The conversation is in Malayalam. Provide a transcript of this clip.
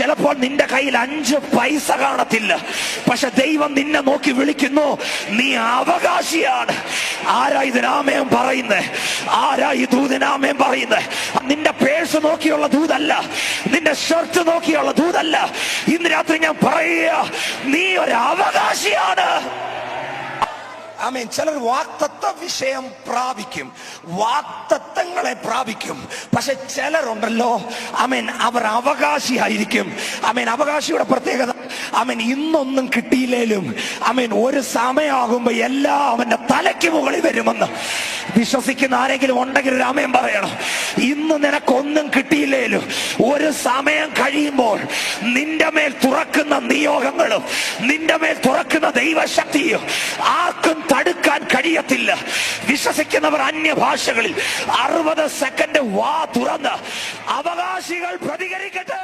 ചിലപ്പോൾ നിന്റെ കയ്യിൽ 5 പൈസ കാണത്തില്ല, പക്ഷെ ദൈവം നിന്നെ നോക്കി വിളിക്കുന്നു, നീ അവകാശിയാണ്. ആരാ ഇതിനാമയം പറയുന്നേ? ആരാ ഈ ദൂതനാമയം പറയുന്നേ? നിന്റെ പേഴ്സ് നോക്കിയുള്ള ദൂതല്ല, നിന്റെ ഷർട്ട് നോക്കിയുള്ള ദൂതല്ല. ഇന്ന് രാത്രി ഞാൻ പറയുക, നീ ഒരു അവകാശിയാണ്. ആമേൻ. ചിലർ വാഗ്ദത്ത വിഷയം പ്രാപിക്കും, വാഗ്ദത്തങ്ങളെ പ്രാപിക്കും. പക്ഷെ ചിലരുണ്ടല്ലോ, ആമേൻ, അവർ അവകാശിയായിരിക്കും. ആമേൻ. അവകാശിയുടെ പ്രത്യേകത, ആമേൻ, ഇന്നൊന്നും കിട്ടിയില്ലേലും ആമേൻ ഒരു സമയമാകുമ്പോ എല്ലാം അവന്റെ തലയ്ക്ക് മുകളിൽ വരുമെന്ന് വിശ്വസിക്കുന്ന ആരെങ്കിലും ഉണ്ടെങ്കിൽ ഒരു ആമേൻ പറയണം. ഇന്ന് നിനക്കൊന്നും കിട്ടിയില്ലേലും ഒരു സമയം കഴിയുമ്പോൾ നിന്റെ മേൽ തുറക്കുന്ന നിയോഗങ്ങളും നിന്റെ മേൽ തുറക്കുന്ന ദൈവശക്തിയും ആർക്കും തടുക്കാൻ കഴിയത്തില്ല. വിശ്വസിക്കുന്നവർ അന്യഭാഷകളിൽ 60 സെക്കൻഡ് വാ തുറന്ന് അവകാശികൾ പ്രതികരിക്കട്ടെ.